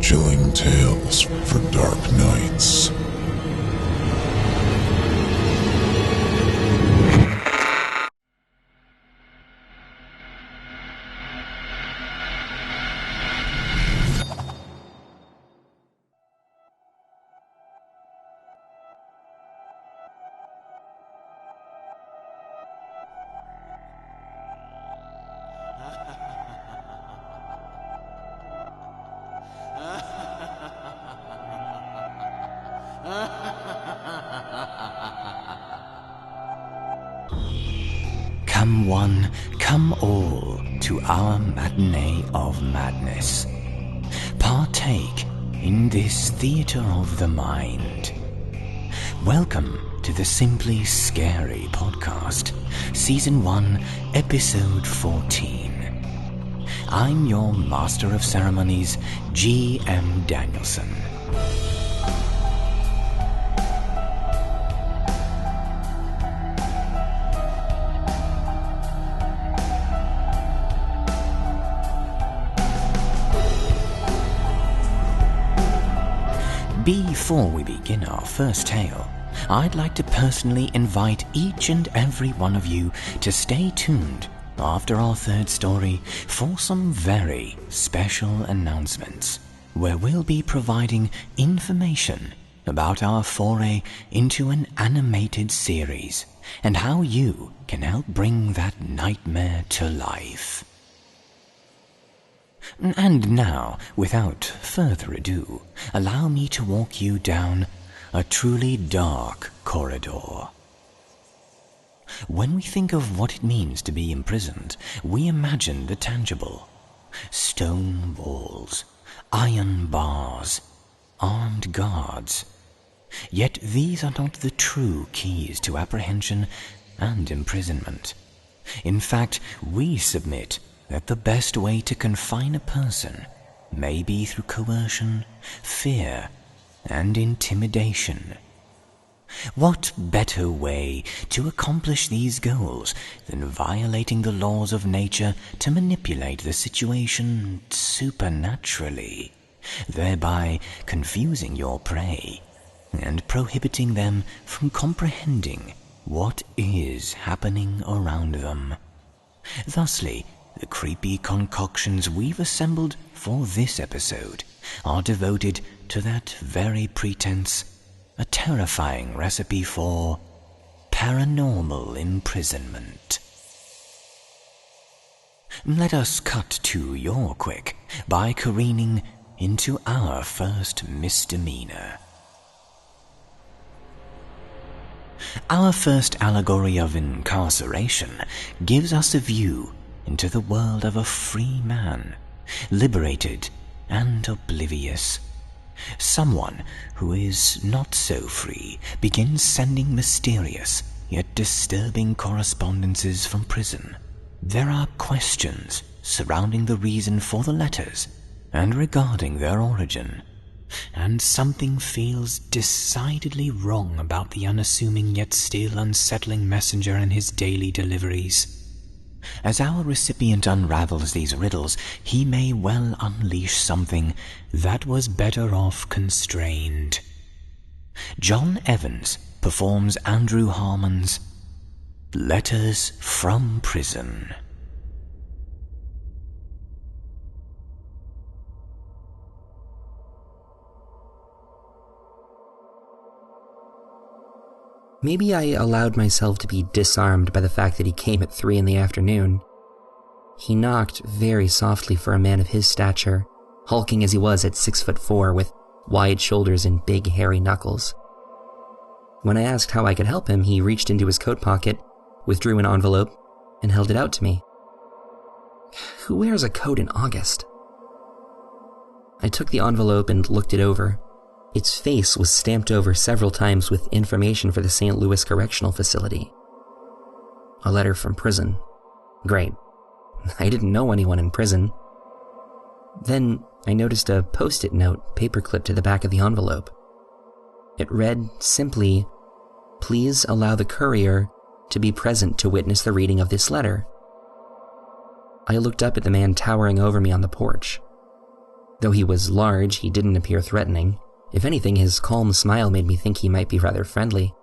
chilling tales for dark nights. Come one, come all to our matinee of madness. Partake in this theatre of the mind. Welcome to the Simply Scary podcast, Season 1, Episode 14. I'm your Master of Ceremonies, G.M. Danielson. Before we begin our first tale, I'd like to personally invite each and every one of you to stay tuned after our third story for some very special announcements, where we'll be providing information about our foray into an animated series and how you can help bring that nightmare to life. And now, without further ado, allow me to walk you down a truly dark corridor. When we think of what it means to be imprisoned, we imagine the tangible. Stone walls, iron bars, armed guards. Yet these are not the true keys to apprehension and imprisonment. In fact, we submit that the best way to confine a person may be through coercion, fear, and intimidation. What better way to accomplish these goals than violating the laws of nature to manipulate the situation supernaturally, thereby confusing your prey and prohibiting them from comprehending what is happening around them. Thusly, the creepy concoctions we've assembled for this episode are devoted to that very pretense, a terrifying recipe for paranormal imprisonment. Let us cut to your quick by careening into our first misdemeanor. Our first allegory of incarceration gives us a view into the world of a free man, liberated and oblivious. Someone who is not so free begins sending mysterious yet disturbing correspondences from prison. There are questions surrounding the reason for the letters and regarding their origin, and something feels decidedly wrong about the unassuming yet still unsettling messenger and his daily deliveries. As our recipient unravels these riddles, he may well unleash something that was better off constrained. John Evans performs Andrew Harmon's Letters from Prison. Maybe I allowed myself to be disarmed by the fact that he came at 3 p.m. He knocked very softly for a man of his stature, hulking as he was at 6'4", with wide shoulders and big hairy knuckles. When I asked how I could help him, he reached into his coat pocket, withdrew an envelope, and held it out to me. Who wears a coat in August? I took the envelope and looked it over. Its face was stamped over several times with information for the St. Louis Correctional Facility. A letter from prison. Great. I didn't know anyone in prison. Then I noticed a post-it note paperclipped to the back of the envelope. It read simply, "Please allow the courier to be present to witness the reading of this letter." I looked up at the man towering over me on the porch. Though he was large, he didn't appear threatening. If anything, his calm smile made me think he might be rather friendly.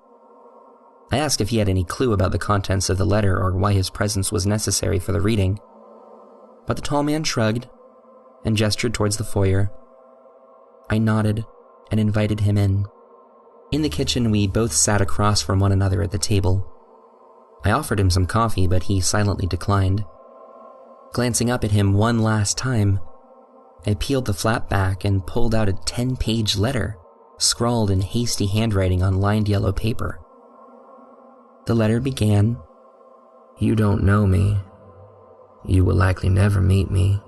I asked if he had any clue about the contents of the letter or why his presence was necessary for the reading, but the tall man shrugged and gestured towards the foyer. I nodded and invited him in. In the kitchen, we both sat across from one another at the table. I offered him some coffee, but he silently declined. Glancing up at him one last time, I peeled the flap back and pulled out a 10-page letter, scrawled in hasty handwriting on lined yellow paper. The letter began, "You don't know me. You will likely never meet me.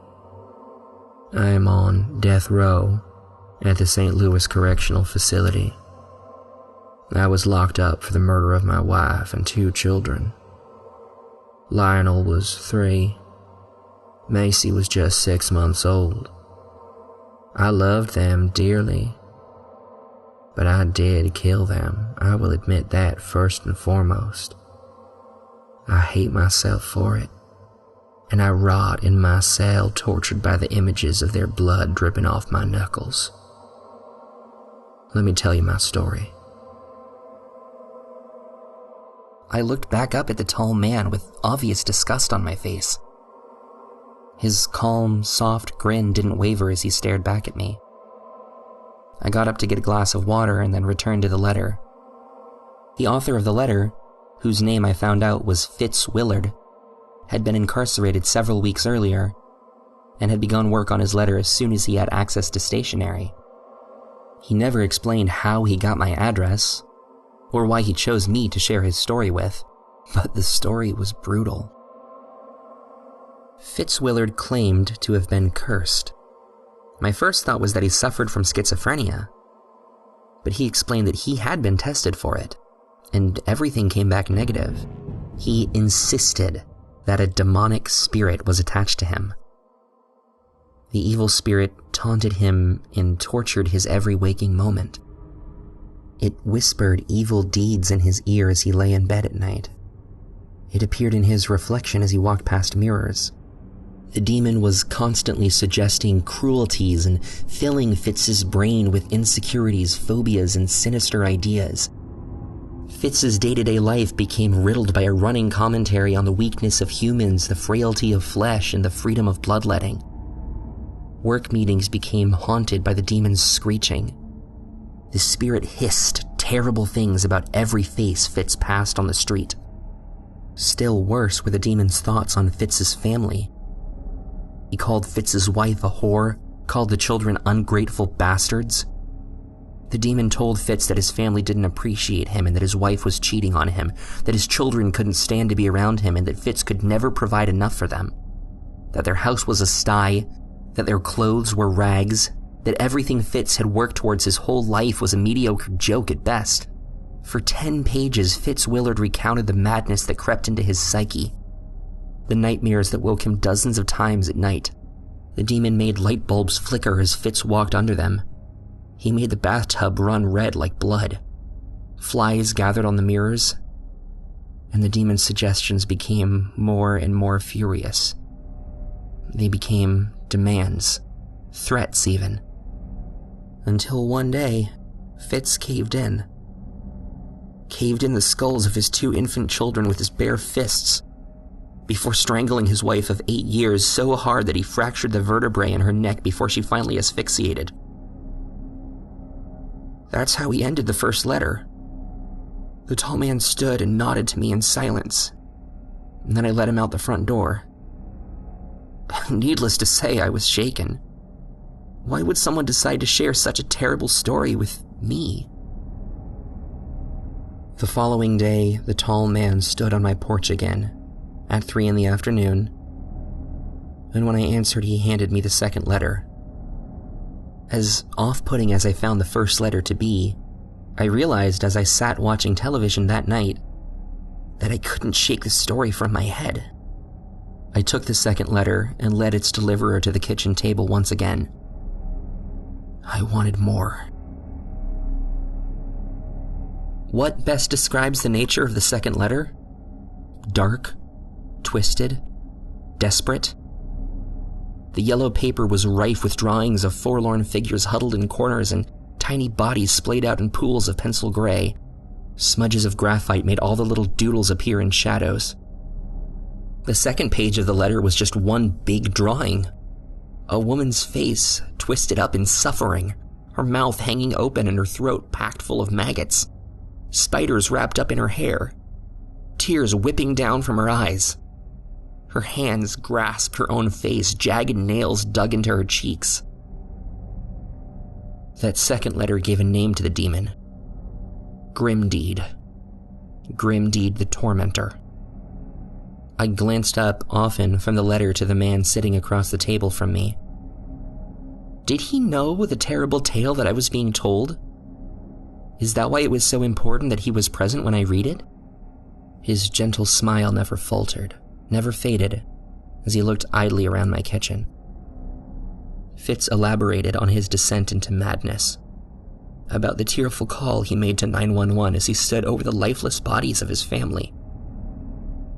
I am on death row at the St. Louis Correctional Facility. I was locked up for the murder of my wife and 2 children. Lionel was 3. Macy was just 6 months old. I loved them dearly, but I did kill them. I will admit that first and foremost. I hate myself for it, and I rot in my cell, tortured by the images of their blood dripping off my knuckles. Let me tell you my story." I looked back up at the tall man with obvious disgust on my face. His calm, soft grin didn't waver as he stared back at me. I got up to get a glass of water and then returned to the letter. The author of the letter, whose name I found out was Fitz Willard, had been incarcerated several weeks earlier and had begun work on his letter as soon as he had access to stationery. He never explained how he got my address or why he chose me to share his story with, but the story was brutal. Fitz Willard claimed to have been cursed. My first thought was that he suffered from schizophrenia, but he explained that he had been tested for it, and everything came back negative. He insisted that a demonic spirit was attached to him. The evil spirit taunted him and tortured his every waking moment. It whispered evil deeds in his ear as he lay in bed at night. It appeared in his reflection as he walked past mirrors. The demon was constantly suggesting cruelties and filling Fitz's brain with insecurities, phobias, and sinister ideas. Fitz's day-to-day life became riddled by a running commentary on the weakness of humans, the frailty of flesh, and the freedom of bloodletting. Work meetings became haunted by the demon's screeching. The spirit hissed terrible things about every face Fitz passed on the street. Still worse were the demon's thoughts on Fitz's family. He called Fitz's wife a whore, called the children ungrateful bastards. The demon told Fitz that his family didn't appreciate him and that his wife was cheating on him, that his children couldn't stand to be around him and that Fitz could never provide enough for them, that their house was a sty, that their clothes were rags, that everything Fitz had worked towards his whole life was a mediocre joke at best. For 10 pages, Fitz Willard recounted the madness that crept into his psyche, the nightmares that woke him dozens of times at night. The demon made light bulbs flicker as Fitz walked under them. He made the bathtub run red like blood. Flies gathered on the mirrors, and the demon's suggestions became more and more furious. They became demands, threats even. Until one day, Fitz caved in. Caved in the skulls of his 2 infant children with his bare fists, before strangling his wife of 8 years so hard that he fractured the vertebrae in her neck before she finally asphyxiated. That's how he ended the first letter. The tall man stood and nodded to me in silence, and then I let him out the front door. Needless to say, I was shaken. Why would someone decide to share such a terrible story with me? The following day, the tall man stood on my porch again, at 3 in the afternoon, and when I answered, he handed me the second letter. As off-putting as I found the first letter to be, I realized as I sat watching television that night that I couldn't shake the story from my head. I took the second letter and led its deliverer to the kitchen table once again. I wanted more. What best describes the nature of the second letter? Dark, twisted, desperate. The yellow paper was rife with drawings of forlorn figures huddled in corners and tiny bodies splayed out in pools of pencil gray. Smudges of graphite made all the little doodles appear in shadows. The second page of the letter was just one big drawing. A woman's face, twisted up in suffering, her mouth hanging open and her throat packed full of maggots. Spiders wrapped up in her hair. Tears whipping down from her eyes. Her hands grasped her own face, jagged nails dug into her cheeks. That second letter gave a name to the demon. Grimdeed. Grimdeed the Tormentor. I glanced up often from the letter to the man sitting across the table from me. Did he know the terrible tale that I was being told? Is that why it was so important that he was present when I read it? His gentle smile never faltered, never faded, as he looked idly around my kitchen. Fitz elaborated on his descent into madness, about the tearful call he made to 911 as he stood over the lifeless bodies of his family.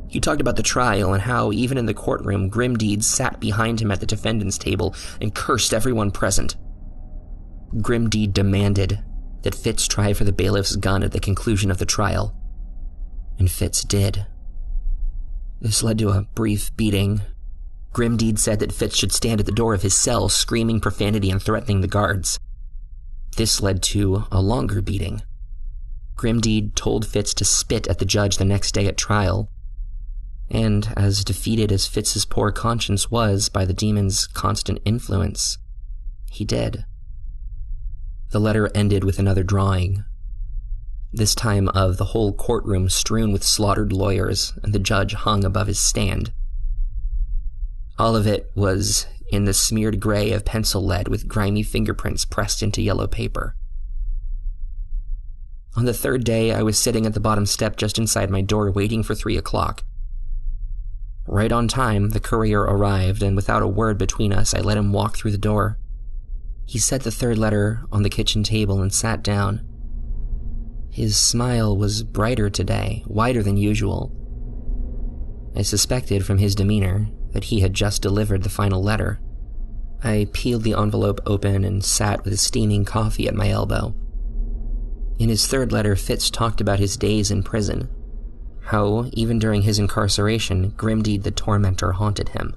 He talked about the trial and how, even in the courtroom, Grimdeed sat behind him at the defendant's table and cursed everyone present. Grimdeed demanded that Fitz try for the bailiff's gun at the conclusion of the trial, and Fitz did. This led to a brief beating. Grimdeed said that Fitz should stand at the door of his cell, screaming profanity and threatening the guards. This led to a longer beating. Grimdeed told Fitz to spit at the judge the next day at trial, and as defeated as Fitz's poor conscience was by the demon's constant influence, he did. The letter ended with another drawing, this time of the whole courtroom strewn with slaughtered lawyers and the judge hung above his stand. All of it was in the smeared gray of pencil lead with grimy fingerprints pressed into yellow paper. On the third day, I was sitting at the bottom step just inside my door waiting for 3 o'clock. Right on time, the courier arrived, and without a word between us, I let him walk through the door. He set the third letter on the kitchen table and sat down. His smile was brighter today, wider than usual. I suspected from his demeanor that he had just delivered the final letter. I peeled the envelope open and sat with a steaming coffee at my elbow. In his third letter, Fitz talked about his days in prison, how, even during his incarceration, Grimdeed the Tormentor haunted him.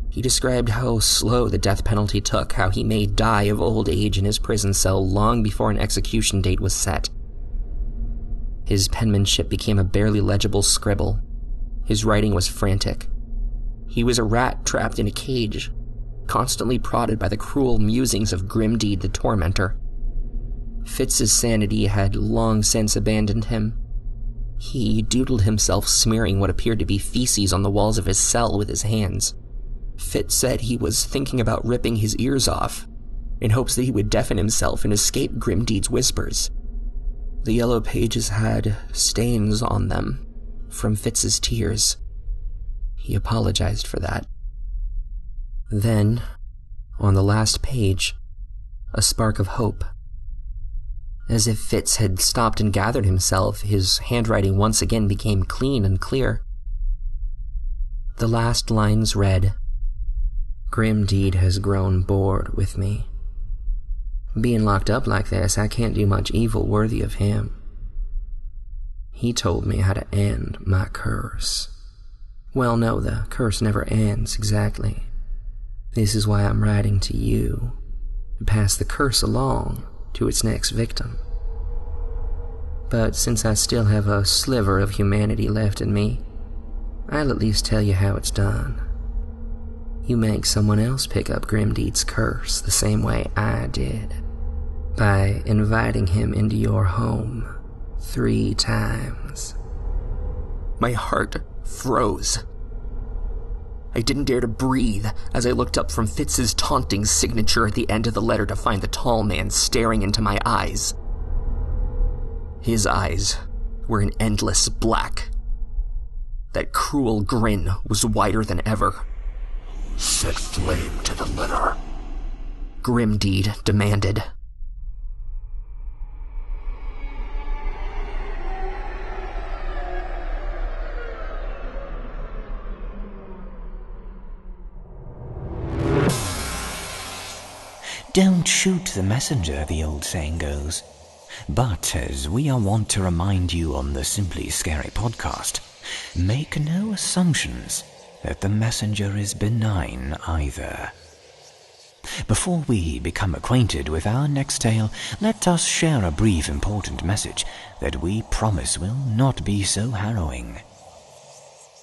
He described how slow the death penalty took, how he may die of old age in his prison cell long before an execution date was set. His penmanship became a barely legible scribble. His writing was frantic. He was a rat trapped in a cage, constantly prodded by the cruel musings of Grimdeed the Tormentor. Fitz's sanity had long since abandoned him. He doodled himself smearing what appeared to be feces on the walls of his cell with his hands. Fitz said he was thinking about ripping his ears off, in hopes that he would deafen himself and escape Grimdeed's whispers. The yellow pages had stains on them from Fitz's tears. He apologized for that. Then, on the last page, a spark of hope. As if Fitz had stopped and gathered himself, his handwriting once again became clean and clear. The last lines read, "Grimdeed has grown bored with me. Being locked up like this, I can't do much evil worthy of him. He told me how to end my curse. Well, no, the curse never ends exactly. This is why I'm writing to you, to pass the curse along to its next victim. But since I still have a sliver of humanity left in me, I'll at least tell you how it's done. You make someone else pick up Grimdeed's curse the same way I did, by inviting him into your home 3 times. My heart froze. I didn't dare to breathe as I looked up from Fitz's taunting signature at the end of the letter to find the tall man staring into my eyes. His eyes were an endless black. That cruel grin was wider than ever. Set flame to the letter, Grimdeed demanded. Don't shoot the messenger, the old saying goes. But as we are wont to remind you on the Simply Scary podcast, make no assumptions that the messenger is benign either. Before we become acquainted with our next tale, let us share a brief important message that we promise will not be so harrowing.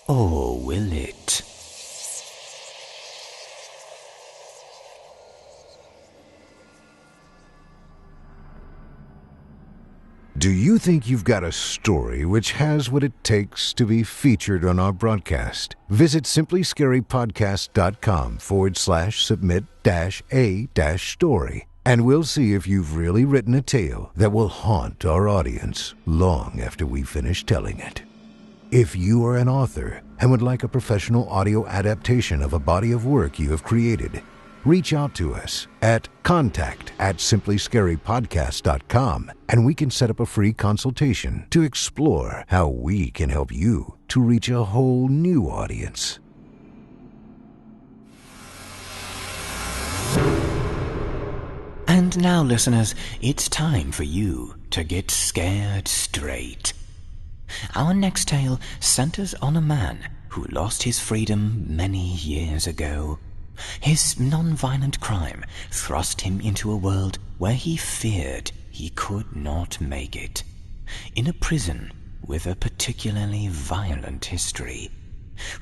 Or will it? Do you think you've got a story which has what it takes to be featured on our broadcast? Visit simplyscarypodcast.com/submit-a-story, and we'll see if you've really written a tale that will haunt our audience long after we finish telling it. If you are an author and would like a professional audio adaptation of a body of work you have created, reach out to us at contact@simplyscarypodcast.com, and we can set up a free consultation to explore how we can help you to reach a whole new audience. And now, listeners, it's time for you to get scared straight. Our next tale centers on a man who lost his freedom many years ago. His non-violent crime thrust him into a world where he feared he could not make it. In a prison with a particularly violent history,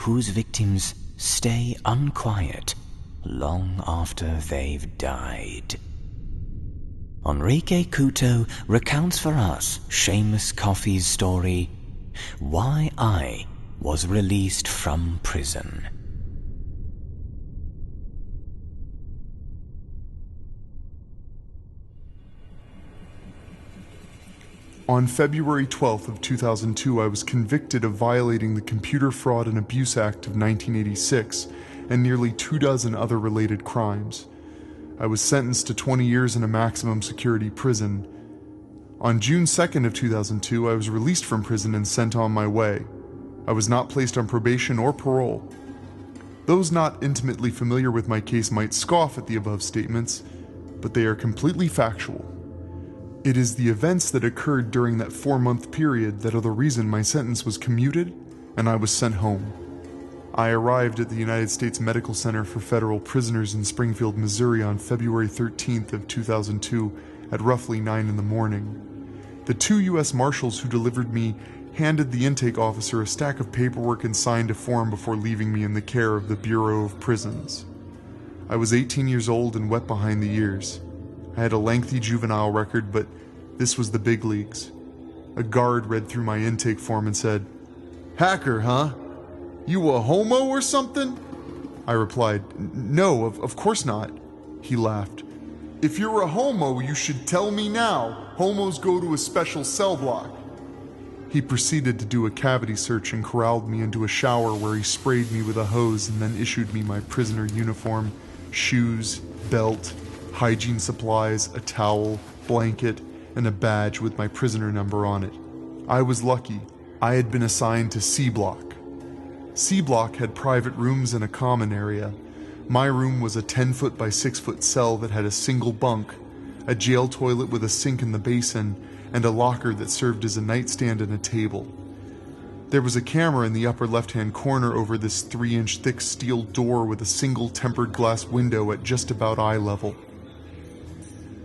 whose victims stay unquiet long after they've died. Enrique Couto recounts for us Seamus Coffey's story, Why I Was Released from Prison. On February 12th of 2002, I was convicted of violating the Computer Fraud and Abuse Act of 1986 and nearly 24 other related crimes. I was sentenced to 20 years in a maximum security prison. On June 2nd of 2002, I was released from prison and sent on my way. I was not placed on probation or parole. Those not intimately familiar with my case might scoff at the above statements, but they are completely factual. It is the events that occurred during that 4-month period that are the reason my sentence was commuted and I was sent home. I arrived at the United States Medical Center for Federal Prisoners in Springfield, Missouri on February 13th of 2002 at roughly 9 in the morning. The 2 U.S. Marshals who delivered me handed the intake officer a stack of paperwork and signed a form before leaving me in the care of the Bureau of Prisons. I was 18 years old and wet behind the ears. I had a lengthy juvenile record, but this was the big leagues. A guard read through my intake form and said, "Hacker, huh? You a homo or something?" I replied, "No, of course not." He laughed. "If you're a homo, you should tell me now. Homos go to a special cell block." He proceeded to do a cavity search and corralled me into a shower where he sprayed me with a hose and then issued me my prisoner uniform, shoes, belt, hygiene supplies, a towel, blanket, and a badge with my prisoner number on it. I was lucky. I had been assigned to C Block. C Block had private rooms and a common area. My room was a 10-foot by 6-foot cell that had a single bunk, a jail toilet with a sink in the basin, and a locker that served as a nightstand and a table. There was a camera in the upper left-hand corner over this 3-inch thick steel door with a single tempered glass window at just about eye level.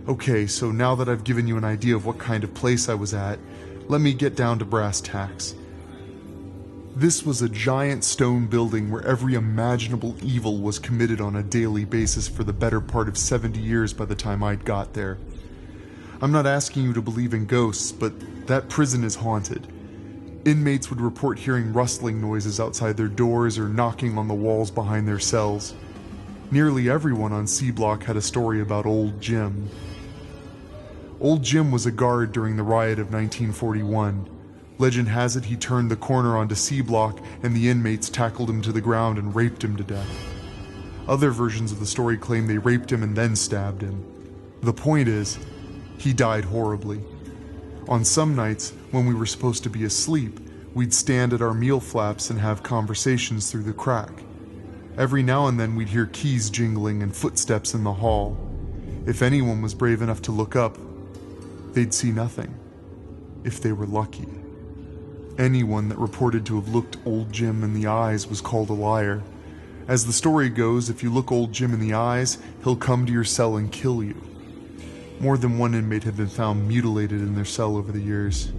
Okay, so now that I've given you an idea of what kind of place I was at, let me get down to brass tacks. This was a giant stone building where every imaginable evil was committed on a daily basis for the better part of 70 years by the time I'd got there. I'm not asking you to believe in ghosts, but that prison is haunted. Inmates would report hearing rustling noises outside their doors or knocking on the walls behind their cells. Nearly everyone on C Block had a story about Old Jim. Old Jim was a guard during the riot of 1941. Legend has it he turned the corner onto C Block and the inmates tackled him to the ground and raped him to death. Other versions of the story claim they raped him and then stabbed him. The point is, he died horribly. On some nights, when we were supposed to be asleep, we'd stand at our meal flaps and have conversations through the crack. Every now and then we'd hear keys jingling and footsteps in the hall. If anyone was brave enough to look up, they'd see nothing, if they were lucky. Anyone that reported to have looked old Jim in the eyes was called a liar. As the story goes, if you look old Jim in the eyes, he'll come to your cell and kill you. More than one inmate had been found mutilated in their cell over the years.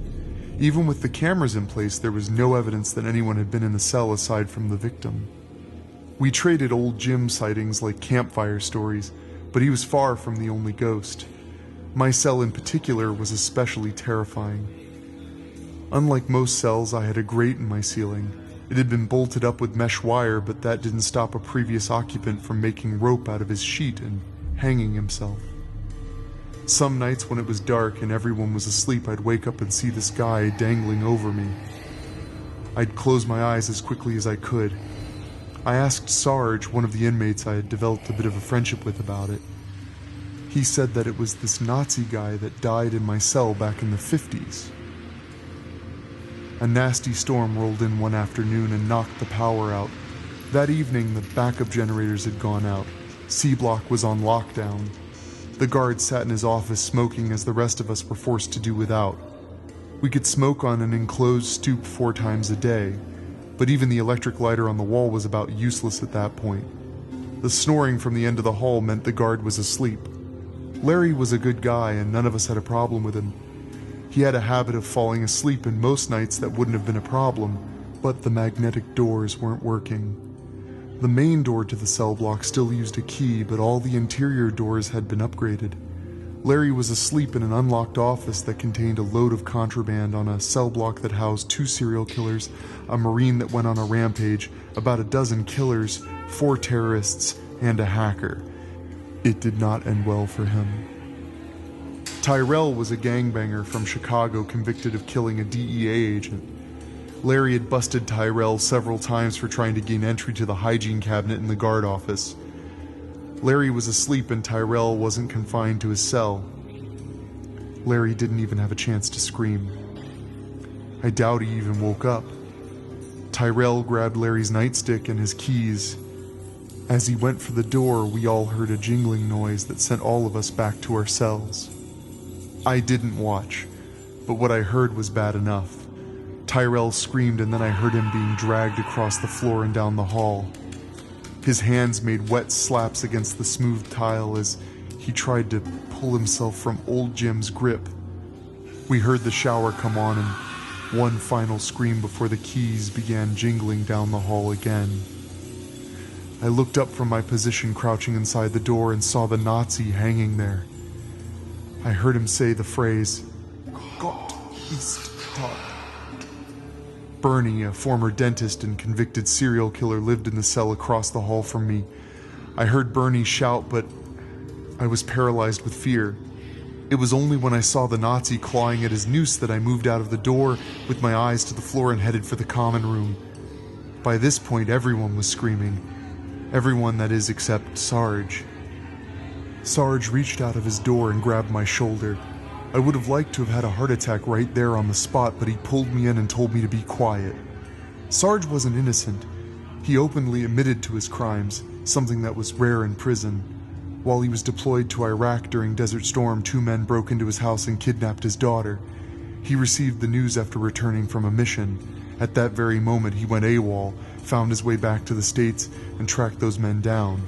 Even with the cameras in place, there was no evidence that anyone had been in the cell aside from the victim. We traded old Jim sightings like campfire stories, but he was far from the only ghost. My cell in particular was especially terrifying. Unlike most cells, I had a grate in my ceiling. It had been bolted up with mesh wire, but that didn't stop a previous occupant from making rope out of his sheet and hanging himself. Some nights when it was dark and everyone was asleep, I'd wake up and see this guy dangling over me. I'd close my eyes as quickly as I could. I asked Sarge, one of the inmates I had developed a bit of a friendship with, about it. He said that it was this Nazi guy that died in my cell back in the 50s. A nasty storm rolled in one afternoon and knocked the power out. That evening, the backup generators had gone out. C-Block was on lockdown. The guard sat in his office smoking as the rest of us were forced to do without. We could smoke on an enclosed stoop 4 times a day, but even the electric lighter on the wall was about useless at that point. The snoring from the end of the hall meant the guard was asleep. Larry was a good guy and none of us had a problem with him. He had a habit of falling asleep, and most nights that wouldn't have been a problem, but the magnetic doors weren't working. The main door to the cell block still used a key, but all the interior doors had been upgraded. Larry was asleep in an unlocked office that contained a load of contraband on a cell block that housed 2 serial killers, a Marine that went on a rampage, about a dozen killers, 4 terrorists, and a hacker. It did not end well for him. Tyrell was a gangbanger from Chicago convicted of killing a DEA agent. Larry had busted Tyrell several times for trying to gain entry to the hygiene cabinet in the guard office. Larry was asleep and Tyrell wasn't confined to his cell. Larry didn't even have a chance to scream. I doubt he even woke up. Tyrell grabbed Larry's nightstick and his keys. As he went for the door, we all heard a jingling noise that sent all of us back to our cells. I didn't watch, but what I heard was bad enough. Tyrell screamed and then I heard him being dragged across the floor and down the hall. His hands made wet slaps against the smooth tile as he tried to pull himself from old Jim's grip. We heard the shower come on and one final scream before the keys began jingling down the hall again. I looked up from my position crouching inside the door and saw the Nazi hanging there. I heard him say the phrase, "Gott ist tot." Bernie, a former dentist and convicted serial killer, lived in the cell across the hall from me. I heard Bernie shout, but I was paralyzed with fear. It was only when I saw the Nazi clawing at his noose that I moved out of the door with my eyes to the floor and headed for the common room. By this point, everyone was screaming. Everyone, that is, except Sarge. Sarge reached out of his door and grabbed my shoulder. I would have liked to have had a heart attack right there on the spot, but he pulled me in and told me to be quiet. Sarge wasn't innocent. He openly admitted to his crimes, something that was rare in prison. While he was deployed to Iraq during Desert Storm, 2 men broke into his house and kidnapped his daughter. He received the news after returning from a mission. At that very moment, he went AWOL, found his way back to the States, and tracked those men down.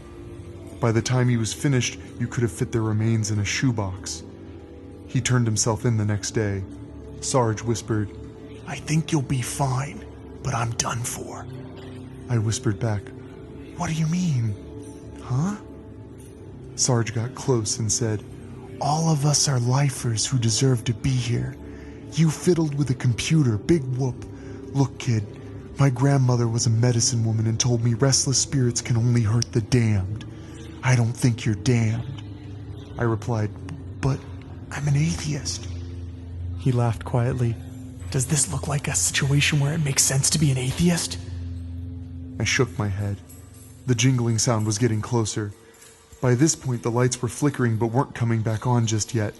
By the time he was finished, you could have fit their remains in a shoebox. He turned himself in the next day. Sarge whispered, "I think you'll be fine, but I'm done for." I whispered back, "What do you mean? Huh?" Sarge got close and said, "All of us are lifers who deserve to be here. You fiddled with a computer, big whoop. Look, kid, my grandmother was a medicine woman and told me restless spirits can only hurt the damned. I don't think you're damned." I replied, "But I'm an atheist." He laughed quietly. "Does this look like a situation where it makes sense to be an atheist?" I shook my head. The jingling sound was getting closer. By this point, the lights were flickering but weren't coming back on just yet.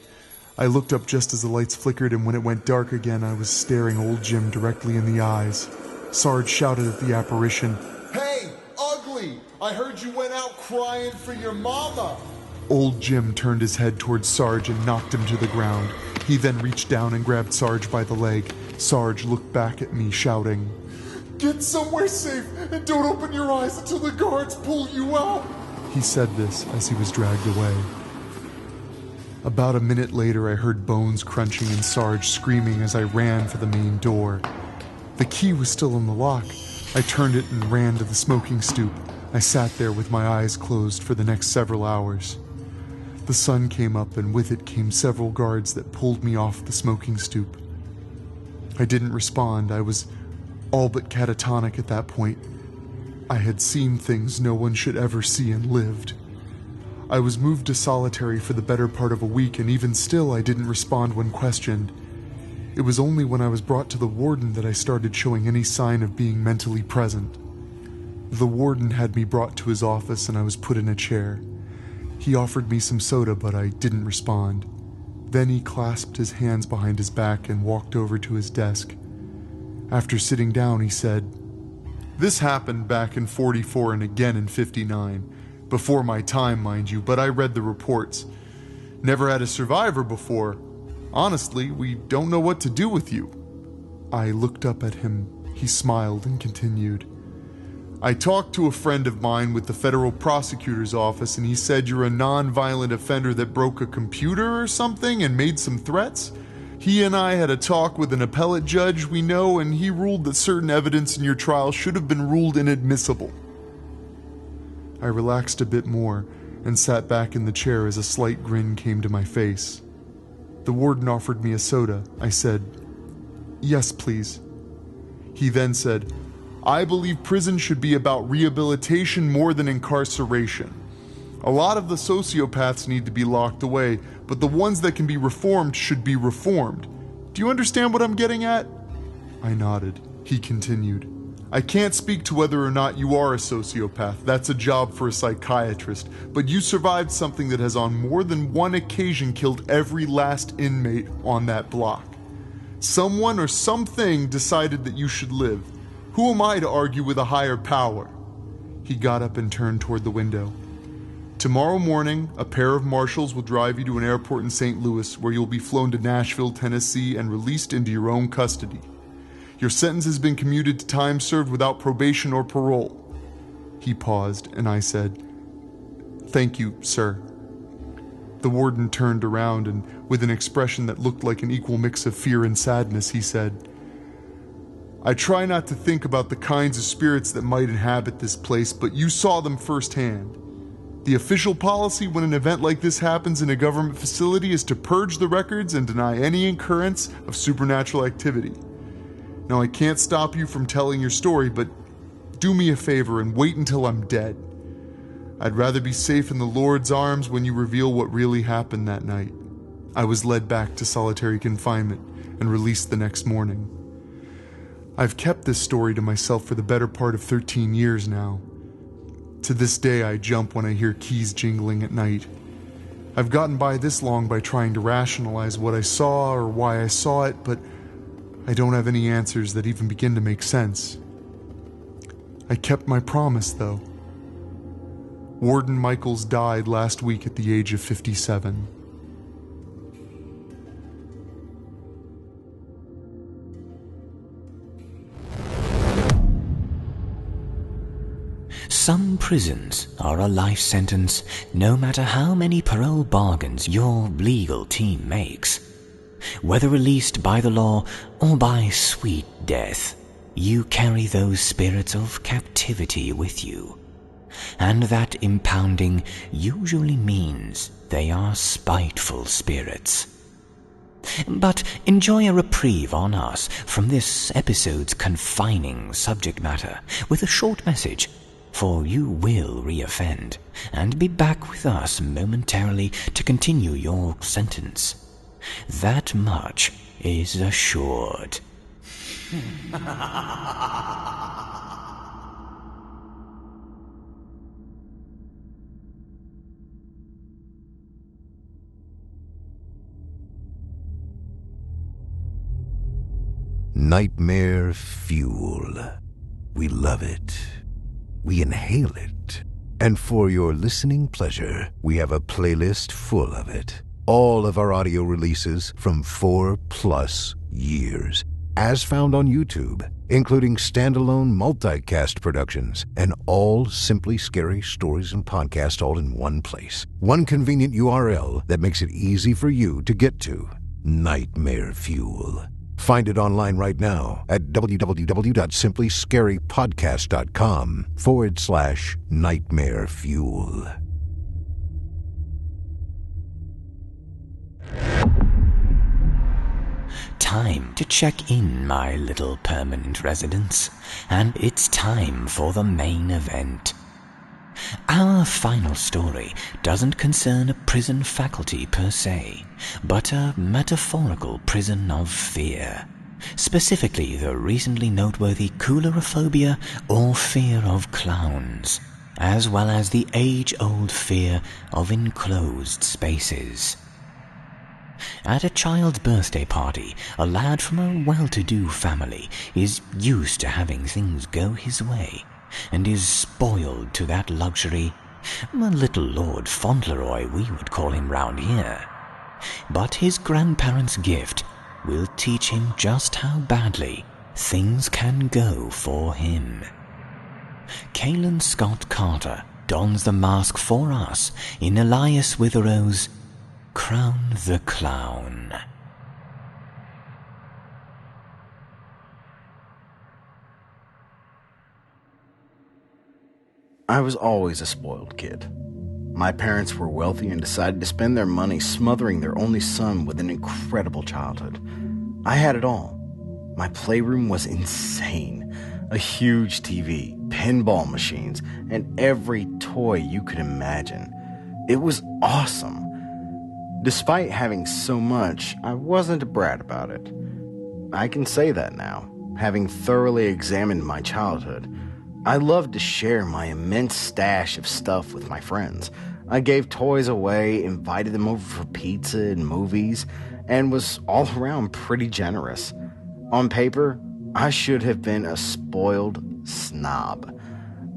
I looked up just as the lights flickered, and when it went dark again, I was staring old Jim directly in the eyes. Sarge shouted at the apparition, "Hey, ugly! I heard you went out crying for your mama." Old Jim turned his head towards Sarge and knocked him to the ground. He then reached down and grabbed Sarge by the leg. Sarge looked back at me, shouting, "Get somewhere safe and don't open your eyes until the guards pull you out." He said this as he was dragged away. About a minute later, I heard bones crunching and Sarge screaming as I ran for the main door. The key was still in the lock. I turned it and ran to the smoking stoop. I sat there with my eyes closed for the next several hours. The sun came up, and with it came several guards that pulled me off the smoking stoop. I didn't respond. I was all but catatonic at that point. I had seen things no one should ever see and lived. I was moved to solitary for the better part of a week, and even still I didn't respond when questioned. It was only when I was brought to the warden that I started showing any sign of being mentally present. The warden had me brought to his office and I was put in a chair. He offered me some soda, but I didn't respond. Then he clasped his hands behind his back and walked over to his desk. After sitting down, he said, "This happened back in 44 and again in 59. Before my time, mind you, but I read the reports. Never had a survivor before. Honestly, we don't know what to do with you." I looked up at him. He smiled and continued, "I talked to a friend of mine with the federal prosecutor's office, and he said you're a non-violent offender that broke a computer or something and made some threats. He and I had a talk with an appellate judge we know, and he ruled that certain evidence in your trial should have been ruled inadmissible." I relaxed a bit more and sat back in the chair as a slight grin came to my face. The warden offered me a soda. I said, "Yes, please." He then said, "I believe prison should be about rehabilitation more than incarceration. A lot of the sociopaths need to be locked away, but the ones that can be reformed should be reformed. Do you understand what I'm getting at?" I nodded. He continued, "I can't speak to whether or not you are a sociopath. That's a job for a psychiatrist. But you survived something that has on more than one occasion killed every last inmate on that block. Someone or something decided that you should live. Who am I to argue with a higher power?" He got up and turned toward the window. "Tomorrow morning, a pair of marshals will drive you to an airport in St. Louis, where you'll be flown to Nashville, Tennessee, and released into your own custody. Your sentence has been commuted to time served without probation or parole." He paused, and I said, "Thank you, sir." The warden turned around, and with an expression that looked like an equal mix of fear and sadness, he said, "I try not to think about the kinds of spirits that might inhabit this place, but you saw them firsthand. The official policy when an event like this happens in a government facility is to purge the records and deny any occurrence of supernatural activity. Now, I can't stop you from telling your story, but do me a favor and wait until I'm dead. I'd rather be safe in the Lord's arms when you reveal what really happened that night." I was led back to solitary confinement and released the next morning. I've kept this story to myself for the better part of 13 years now. To this day, I jump when I hear keys jingling at night. I've gotten by this long by trying to rationalize what I saw or why I saw it, but I don't have any answers that even begin to make sense. I kept my promise, though. Warden Michaels died last week at the age of 57. Some prisons are a life sentence, no matter how many parole bargains your legal team makes. Whether released by the law or by sweet death, you carry those spirits of captivity with you. And that impounding usually means they are spiteful spirits. But enjoy a reprieve on us from this episode's confining subject matter with a short message, for you will reoffend, and be back with us momentarily to continue your sentence. That much is assured. Nightmare fuel. We love it. We inhale it. And for your listening pleasure, we have a playlist full of it. All of our audio releases from 4+ years, as found on YouTube, including standalone multicast productions and all Simply Scary stories and podcasts all in one place. One convenient URL that makes it easy for you to get to. Nightmare Fuel. Find it online right now at www.simplyscarypodcast.com/Nightmare Fuel. Time to check in, my little permanent residents, and it's time for the main event. Our final story doesn't concern a prison faculty per se, but a metaphorical prison of fear. Specifically, the recently noteworthy coulrophobia or fear of clowns, as well as the age-old fear of enclosed spaces. At a child's birthday party, a lad from a well-to-do family is used to having things go his way, and is spoiled to that luxury. A little Lord Fauntleroy, we would call him round here. But his grandparents' gift will teach him just how badly things can go for him. Kalen Scott Carter dons the mask for us in Elias Witherow's Crown the Clown. I was always a spoiled kid. My parents were wealthy and decided to spend their money smothering their only son with an incredible childhood. I had it all. My playroom was insane. A huge TV, pinball machines, and every toy you could imagine. It was awesome. Despite having so much, I wasn't a brat about it. I can say that now, having thoroughly examined my childhood. I loved to share my immense stash of stuff with my friends. I gave toys away, invited them over for pizza and movies, and was all around pretty generous. On paper, I should have been a spoiled snob.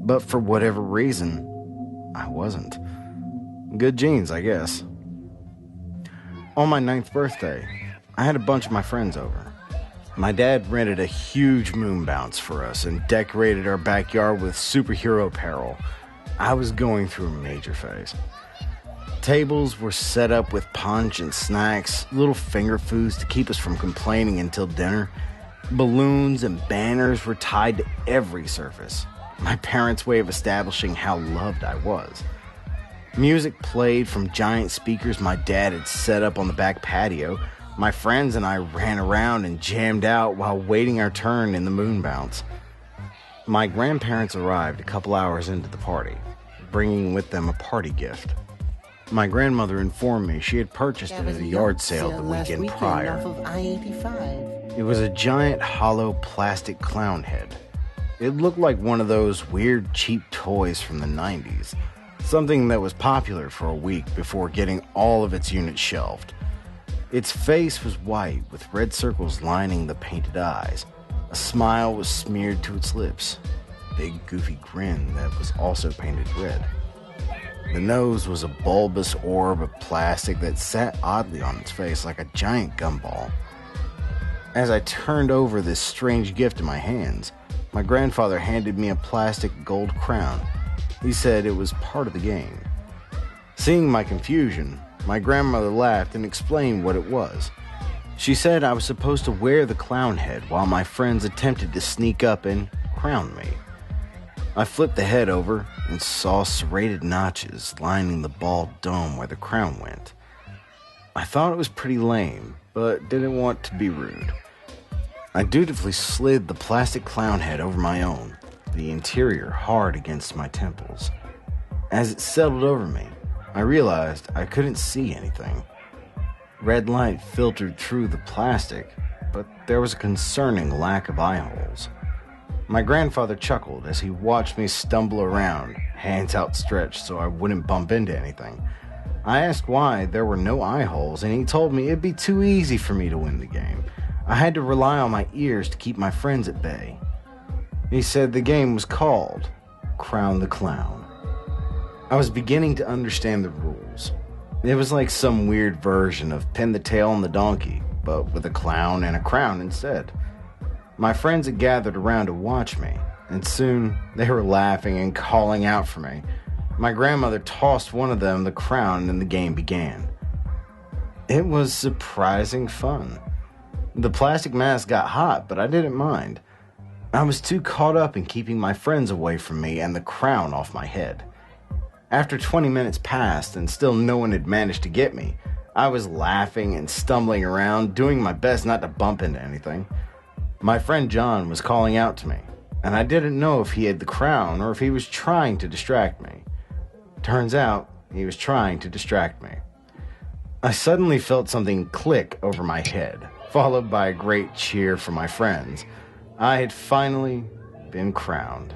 But for whatever reason, I wasn't. Good genes, I guess. On my 9th birthday, I had a bunch of my friends over. My dad rented a huge moon bounce for us and decorated our backyard with superhero apparel. I was going through a major phase. Tables were set up with punch and snacks, little finger foods to keep us from complaining until dinner. Balloons and banners were tied to every surface. My parents' way of establishing how loved I was. Music played from giant speakers my dad had set up on the back patio. My friends and I ran around and jammed out while waiting our turn in the moon bounce. My grandparents arrived a couple hours into the party, bringing with them a party gift. My grandmother informed me she had purchased it at a yard sale the weekend prior. Off of I-85. It was a giant hollow plastic clown head. It looked like one of those weird cheap toys from the 90s. Something that was popular for a week before getting all of its units shelved. Its face was white with red circles lining the painted eyes. A smile was smeared to its lips. A big goofy grin that was also painted red. The nose was a bulbous orb of plastic that sat oddly on its face like a giant gumball. As I turned over this strange gift in my hands, my grandfather handed me a plastic gold crown. He said it was part of the game. Seeing my confusion, my grandmother laughed and explained what it was. She said I was supposed to wear the clown head while my friends attempted to sneak up and crown me. I flipped the head over and saw serrated notches lining the bald dome where the crown went. I thought it was pretty lame, but didn't want to be rude. I dutifully slid the plastic clown head over my own, the interior hard against my temples. As it settled over me, I realized I couldn't see anything. Red light filtered through the plastic, but there was a concerning lack of eye holes. My grandfather chuckled as he watched me stumble around, hands outstretched so I wouldn't bump into anything. I asked why there were no eye holes, and he told me it'd be too easy for me to win the game. I had to rely on my ears to keep my friends at bay. He said the game was called Crown the Clown. I was beginning to understand the rules. It was like some weird version of Pin the Tail on the Donkey, but with a clown and a crown instead. My friends had gathered around to watch me, and soon they were laughing and calling out for me. My grandmother tossed one of them the crown and the game began. It was surprising fun. The plastic mask got hot, but I didn't mind. I was too caught up in keeping my friends away from me and the crown off my head. After 20 minutes passed and still no one had managed to get me, I was laughing and stumbling around, doing my best not to bump into anything. My friend John was calling out to me, and I didn't know if he had the crown or if he was trying to distract me. Turns out, he was trying to distract me. I suddenly felt something click over my head, followed by a great cheer from my friends. I had finally been crowned.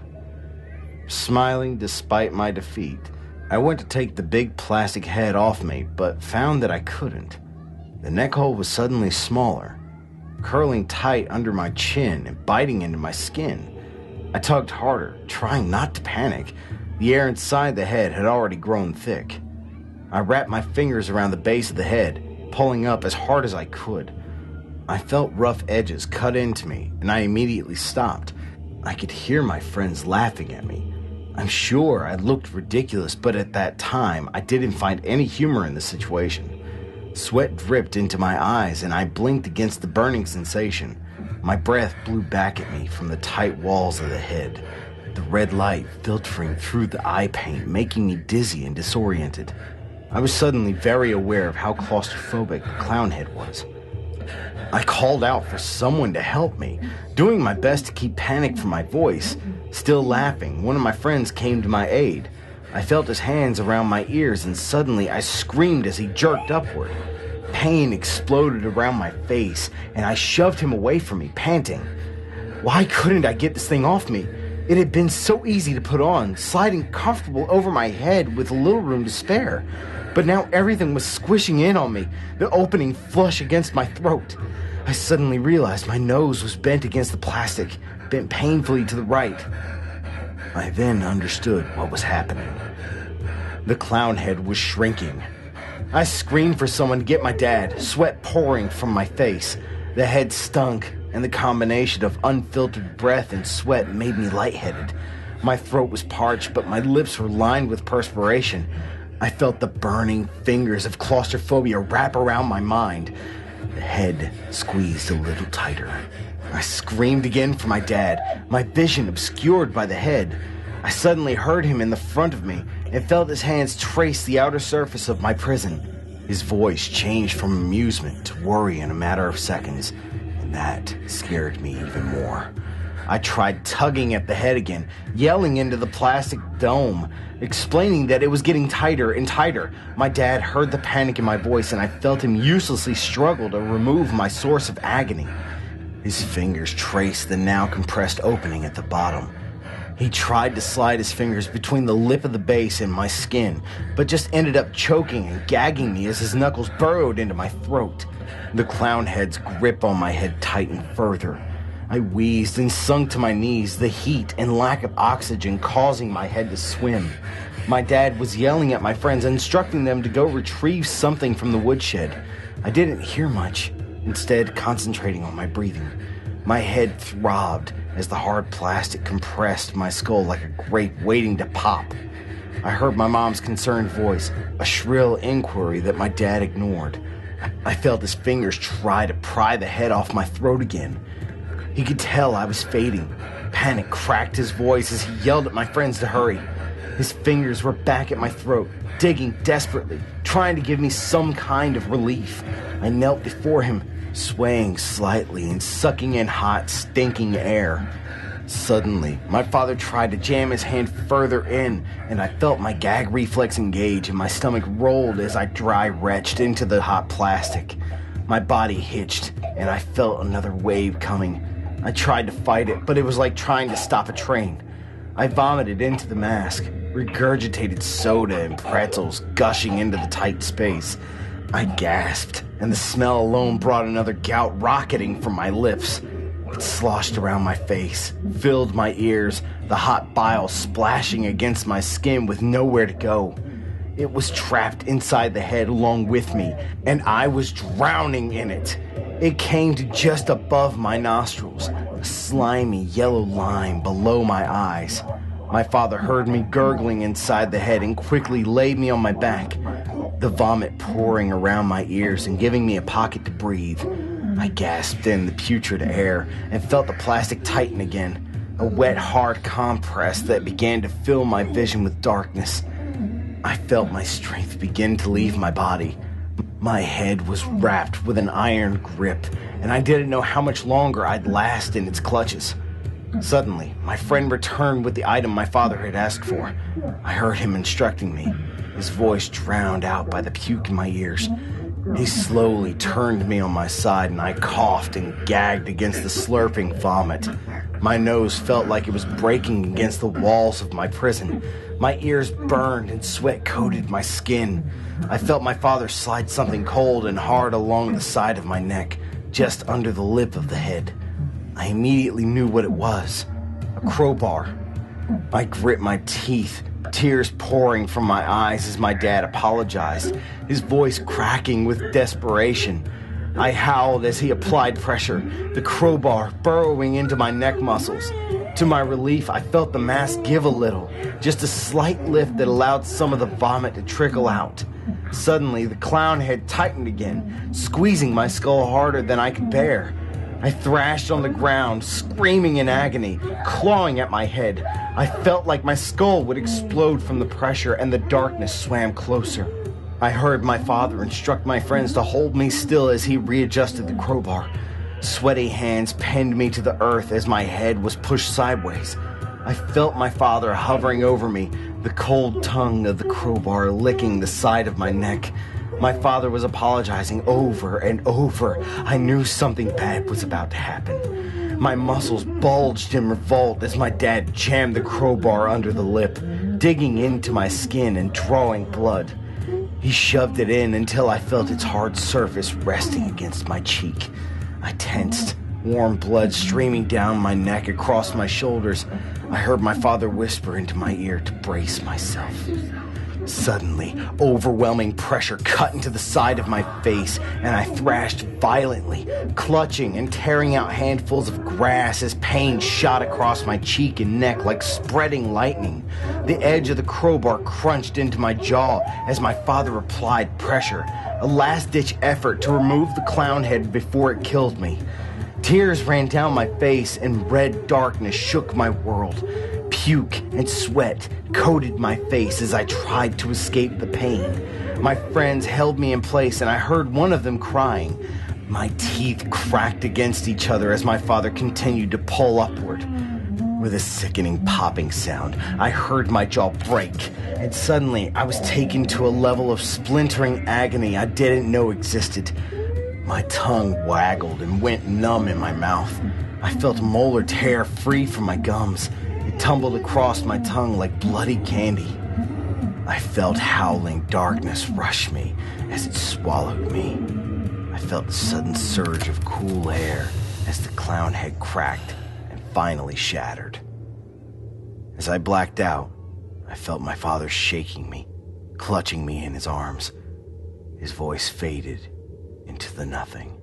Smiling despite my defeat, I went to take the big plastic head off me, but found that I couldn't. The neck hole was suddenly smaller, curling tight under my chin and biting into my skin. I tugged harder, trying not to panic. The air inside the head had already grown thick. I wrapped my fingers around the base of the head, pulling up as hard as I could. I felt rough edges cut into me, and I immediately stopped. I could hear my friends laughing at me. I'm sure I looked ridiculous, but at that time, I didn't find any humor in the situation. Sweat dripped into my eyes, and I blinked against the burning sensation. My breath blew back at me from the tight walls of the head, the red light filtering through the eye paint, making me dizzy and disoriented. I was suddenly very aware of how claustrophobic the clown head was. I called out for someone to help me, doing my best to keep panic from my voice. Still laughing, one of my friends came to my aid. I felt his hands around my ears, and suddenly I screamed as he jerked upward. Pain exploded around my face, and I shoved him away from me, panting. Why couldn't I get this thing off me? It had been so easy to put on, sliding comfortable over my head with little room to spare. But now everything was squishing in on me, the opening flush against my throat. I suddenly realized my nose was bent against the plastic, bent painfully to the right. I then understood what was happening. The clown head was shrinking. I screamed for someone to get my dad, sweat pouring from my face. The head stunk, and the combination of unfiltered breath and sweat made me lightheaded. My throat was parched, but my lips were lined with perspiration. I felt the burning fingers of claustrophobia wrap around my mind. The head squeezed a little tighter. I screamed again for my dad, my vision obscured by the head. I suddenly heard him in the front of me and felt his hands trace the outer surface of my prison. His voice changed from amusement to worry in a matter of seconds, and that scared me even more. I tried tugging at the head again, yelling into the plastic dome, explaining that it was getting tighter and tighter. My dad heard the panic in my voice, and I felt him uselessly struggle to remove my source of agony. His fingers traced the now compressed opening at the bottom. He tried to slide his fingers between the lip of the base and my skin, but just ended up choking and gagging me as his knuckles burrowed into my throat. The clown head's grip on my head tightened further. I wheezed and sunk to my knees, the heat and lack of oxygen causing my head to swim. My dad was yelling at my friends, instructing them to go retrieve something from the woodshed. I didn't hear much, instead concentrating on my breathing. My head throbbed as the hard plastic compressed my skull like a grape waiting to pop. I heard my mom's concerned voice, a shrill inquiry that my dad ignored. I felt his fingers try to pry the head off my throat again. He could tell I was fading. Panic cracked his voice as he yelled at my friends to hurry. His fingers were back at my throat, digging desperately, trying to give me some kind of relief. I knelt before him, swaying slightly and sucking in hot, stinking air. Suddenly, my father tried to jam his hand further in, and I felt my gag reflex engage and my stomach rolled as I dry retched into the hot plastic. My body hitched, and I felt another wave coming. I tried to fight it, but it was like trying to stop a train. I vomited into the mask, regurgitated soda and pretzels gushing into the tight space. I gasped, and the smell alone brought another gout rocketing from my lips. It sloshed around my face, filled my ears, the hot bile splashing against my skin with nowhere to go. It was trapped inside the head along with me, and I was drowning in it. It came to just above my nostrils, a slimy yellow line below my eyes. My father heard me gurgling inside the head and quickly laid me on my back, the vomit pouring around my ears and giving me a pocket to breathe. I gasped in the putrid air and felt the plastic tighten again, a wet, hard compress that began to fill my vision with darkness. I felt my strength begin to leave my body. My head was wrapped with an iron grip, and I didn't know how much longer I'd last in its clutches. Suddenly, my friend returned with the item my father had asked for. I heard him instructing me, his voice drowned out by the puke in my ears. He slowly turned me on my side, and I coughed and gagged against the slurping vomit. My nose felt like it was breaking against the walls of my prison. My ears burned and sweat coated my skin. I felt my father slide something cold and hard along the side of my neck, just under the lip of the head. I immediately knew what it was. A crowbar. I grit my teeth, tears pouring from my eyes as my dad apologized, his voice cracking with desperation. I howled as he applied pressure, the crowbar burrowing into my neck muscles. To my relief, I felt the mask give a little, just a slight lift that allowed some of the vomit to trickle out. Suddenly, the clown head tightened again, squeezing my skull harder than I could bear. I thrashed on the ground, screaming in agony, clawing at my head. I felt like my skull would explode from the pressure, and the darkness swam closer. I heard my father instruct my friends to hold me still as he readjusted the crowbar. Sweaty hands pinned me to the earth as my head was pushed sideways. I felt my father hovering over me, the cold tongue of the crowbar licking the side of my neck. My father was apologizing over and over. I knew something bad was about to happen. My muscles bulged in revolt as my dad jammed the crowbar under the lip, digging into my skin and drawing blood. He shoved it in until I felt its hard surface resting against my cheek. I tensed, warm blood streaming down my neck across my shoulders. I heard my father whisper into my ear to brace myself. Suddenly, overwhelming pressure cut into the side of my face, and I thrashed violently, clutching and tearing out handfuls of grass as pain shot across my cheek and neck like spreading lightning. The edge of the crowbar crunched into my jaw as my father applied pressure, a last-ditch effort to remove the clown head before it killed me. Tears ran down my face, and red darkness shook my world. Puke and sweat coated my face as I tried to escape the pain. My friends held me in place, and I heard one of them crying. My teeth cracked against each other as my father continued to pull upward. With a sickening popping sound, I heard my jaw break, and suddenly I was taken to a level of splintering agony I didn't know existed. My tongue waggled and went numb in my mouth. I felt molar tear free from my gums. It tumbled across my tongue like bloody candy. I felt howling darkness rush me as it swallowed me. I felt a sudden surge of cool air as the clown head cracked and finally shattered. As I blacked out, I felt my father shaking me, clutching me in his arms. His voice faded into the nothing.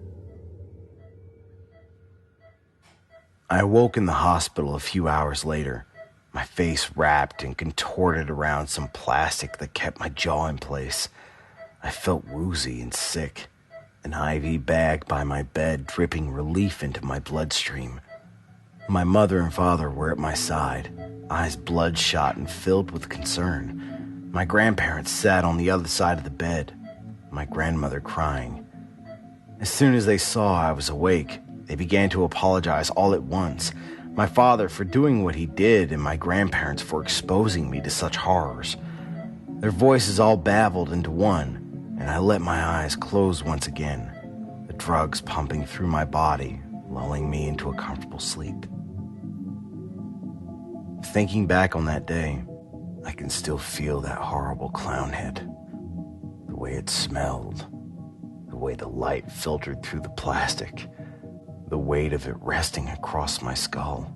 I awoke in the hospital a few hours later, my face wrapped and contorted around some plastic that kept my jaw in place. I felt woozy and sick, an IV bag by my bed dripping relief into my bloodstream. My mother and father were at my side, eyes bloodshot and filled with concern. My grandparents sat on the other side of the bed, my grandmother crying. As soon as they saw I was awake, they began to apologize all at once. My father for doing what he did, and my grandparents for exposing me to such horrors. Their voices all babbled into one, and I let my eyes close once again, the drugs pumping through my body, lulling me into a comfortable sleep. Thinking back on that day, I can still feel that horrible clown head, the way it smelled, the way the light filtered through the plastic, the weight of it resting across my skull.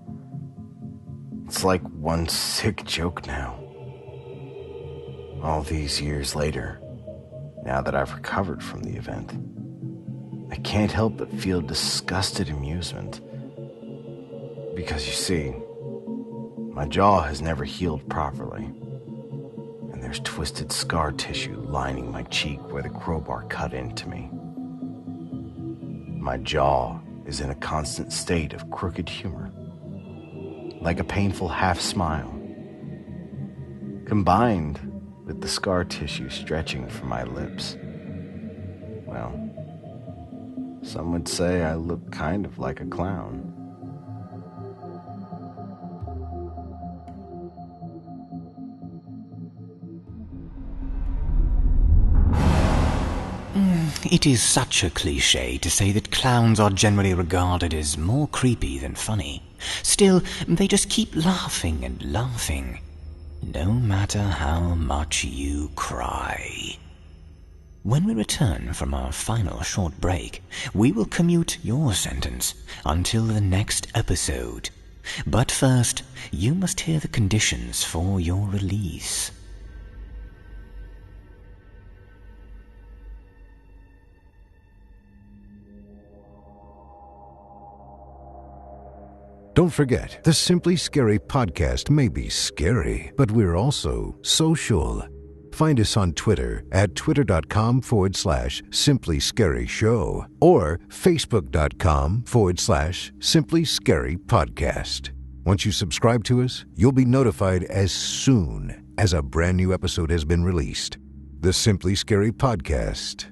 It's like one sick joke now. All these years later, now that I've recovered from the event, I can't help but feel disgusted amusement. Because you see, my jaw has never healed properly, and there's twisted scar tissue lining my cheek where the crowbar cut into me. My jaw is in a constant state of crooked humor, like a painful half-smile, combined with the scar tissue stretching from my lips. Well, some would say I look kind of like a clown. It is such a cliché to say that clowns are generally regarded as more creepy than funny. Still, they just keep laughing and laughing, no matter how much you cry. When we return from our final short break, we will commute your sentence until the next episode. But first, you must hear the conditions for your release. Don't forget, the Simply Scary podcast may be scary, but we're also social. Find us on Twitter at twitter.com/Simply Scary Show or facebook.com/Simply Scary Podcast. Once you subscribe to us, you'll be notified as soon as a brand new episode has been released. The Simply Scary Podcast.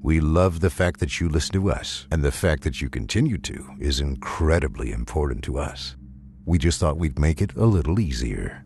We love the fact that you listen to us, and the fact that you continue to is incredibly important to us. We just thought we'd make it a little easier.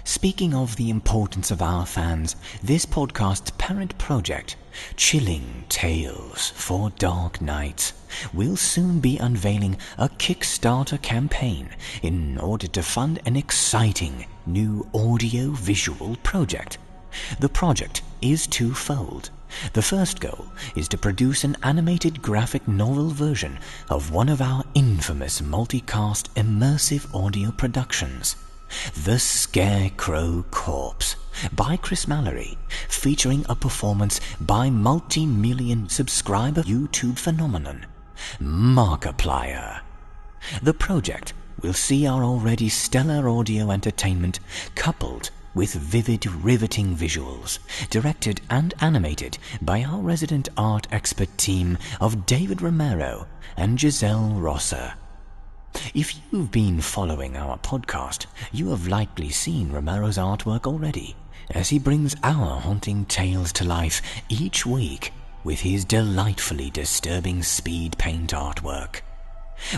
Speaking of the importance of our fans, this podcast's parent project, Chilling Tales for Dark Nights, will soon be unveiling a Kickstarter campaign in order to fund an exciting new audio-visual project. The project is twofold. The first goal is to produce an animated graphic novel version of one of our infamous multicast immersive audio productions, The Scarecrow Corpse, by Chris Mallory, featuring a performance by multi-million subscriber YouTube phenomenon, Markiplier. The project will see our already stellar audio entertainment coupled with vivid, riveting visuals, directed and animated by our resident art expert team of David Romero and Giselle Rosser. If you've been following our podcast, you have likely seen Romero's artwork already, as he brings our haunting tales to life each week with his delightfully disturbing speed paint artwork.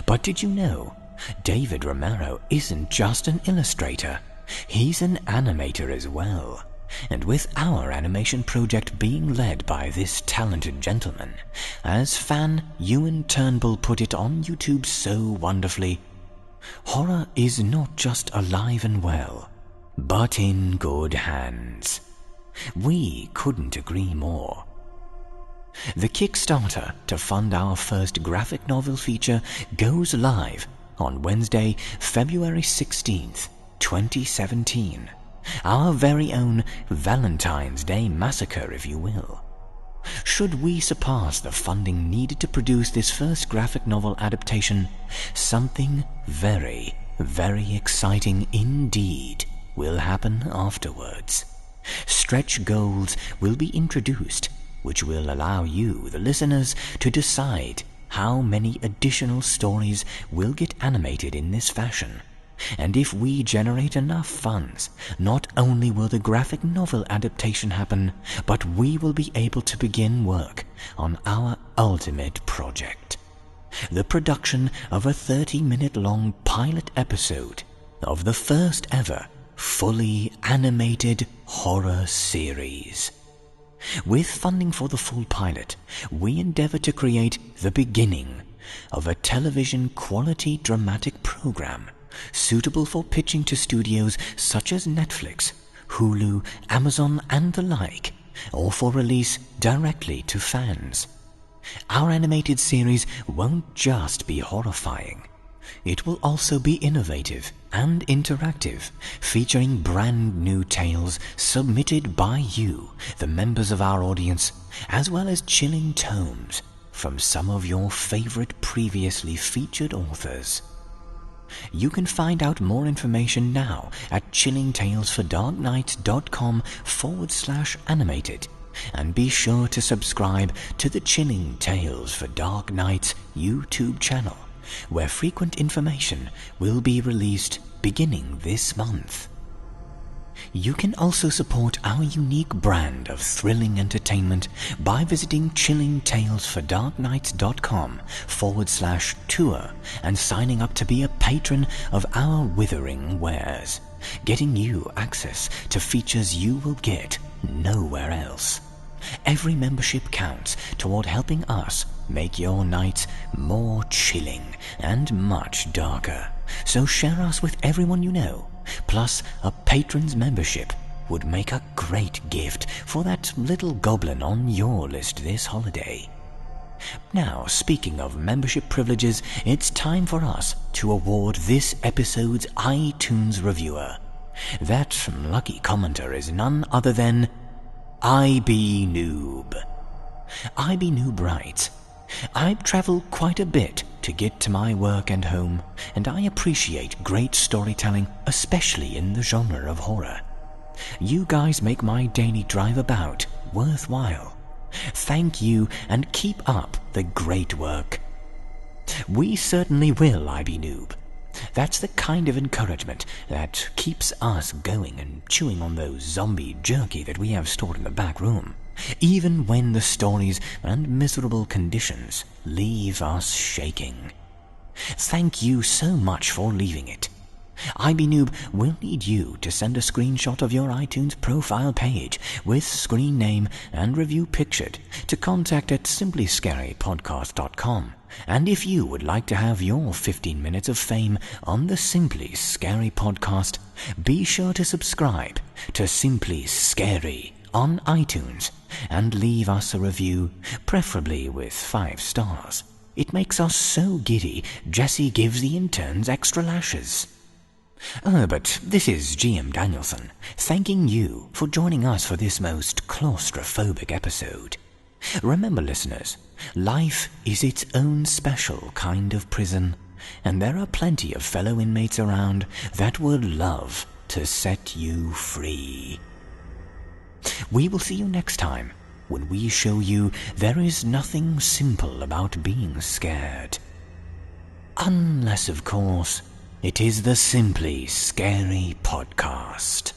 But did you know, David Romero isn't just an illustrator, he's an animator as well. And with our animation project being led by this talented gentleman, as fan Ewan Turnbull put it on YouTube so wonderfully, horror is not just alive and well, but in good hands. We couldn't agree more. The Kickstarter to fund our first graphic novel feature goes live on Wednesday, February 16th, 2017. Our very own Valentine's Day massacre, if you will. Should we surpass the funding needed to produce this first graphic novel adaptation, something very, very exciting indeed will happen afterwards. Stretch goals will be introduced, which will allow you, the listeners, to decide how many additional stories will get animated in this fashion. And if we generate enough funds, not only will the graphic novel adaptation happen, but we will be able to begin work on our ultimate project, the production of a 30-minute-long pilot episode of the first ever fully animated horror series. With funding for the full pilot, we endeavor to create the beginning of a television quality dramatic program suitable for pitching to studios such as Netflix, Hulu, Amazon, and the like, or for release directly to fans. Our animated series won't just be horrifying. It will also be innovative and interactive, featuring brand new tales submitted by you, the members of our audience, as well as chilling tomes from some of your favorite previously featured authors. You can find out more information now at chillingtalesfordarknights.com/animated, and be sure to subscribe to the Chilling Tales for Dark Nights YouTube channel, where frequent information will be released beginning this month. You can also support our unique brand of thrilling entertainment by visiting chillingtalesfordarknights.com/tour and signing up to be a patron of our withering wares, getting you access to features you will get nowhere else. Every membership counts toward helping us make your nights more chilling and much darker. So share us with everyone you know. Plus, a patron's membership would make a great gift for that little goblin on your list this holiday. Now, speaking of membership privileges, it's time for us to award this episode's iTunes reviewer. That lucky commenter is none other than IB Noob. IB Noob writes, "I travel quite a bit to get to my work and home, and I appreciate great storytelling, especially in the genre of horror. You guys make my daily drive about worthwhile. Thank you, and keep up the great work." We certainly will, IB Noob. That's the kind of encouragement that keeps us going and chewing on those zombie jerky that we have stored in the back room, even when the stories and miserable conditions leave us shaking. Thank you so much for leaving it. IB Noob will need you to send a screenshot of your iTunes profile page with screen name and review pictured to contact@simplyscarypodcast.com. And if you would like to have your 15 minutes of fame on the Simply Scary podcast, be sure to subscribe to Simply Scary on iTunes and leave us a review, preferably with 5 stars. It makes us so giddy, Jesse gives the interns extra lashes. But this is GM Danielson, thanking you for joining us for this most claustrophobic episode. Remember, listeners, life is its own special kind of prison, and there are plenty of fellow inmates around that would love to set you free. We will see you next time, when we show you there is nothing simple about being scared. Unless, of course, it is the Simply Scary podcast.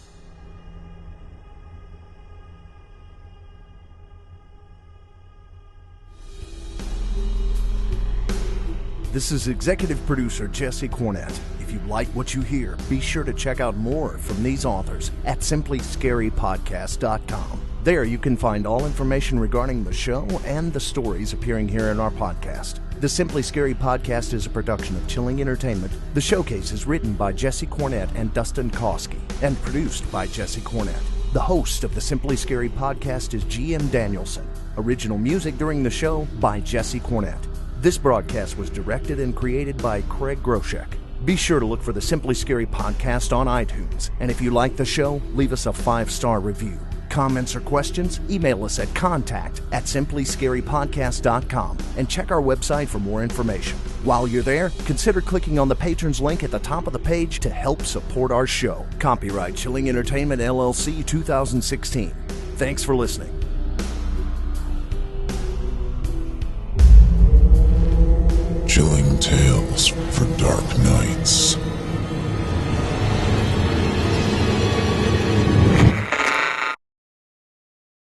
This is executive producer Jesse Cornett. If you like what you hear, be sure to check out more from these authors at simplyscarypodcast.com. There you can find all information regarding the show and the stories appearing here in our podcast. The Simply Scary Podcast is a production of Chilling Entertainment. The Showcase is written by Jesse Cornett and Dustin Kosky and produced by Jesse Cornett. The host of the Simply Scary Podcast is GM Danielson. Original music during the show by Jesse Cornett. This broadcast was directed and created by Craig Groshek. Be sure to look for the Simply Scary Podcast on iTunes. And if you like the show, leave us a 5-star review. Comments or questions? Email us at contact@simplyscarypodcast.com and check our website for more information. While you're there, consider clicking on the patrons link at the top of the page to help support our show. Copyright Chilling Entertainment LLC 2016. Thanks for listening. Chilling Tales for Dark Nights.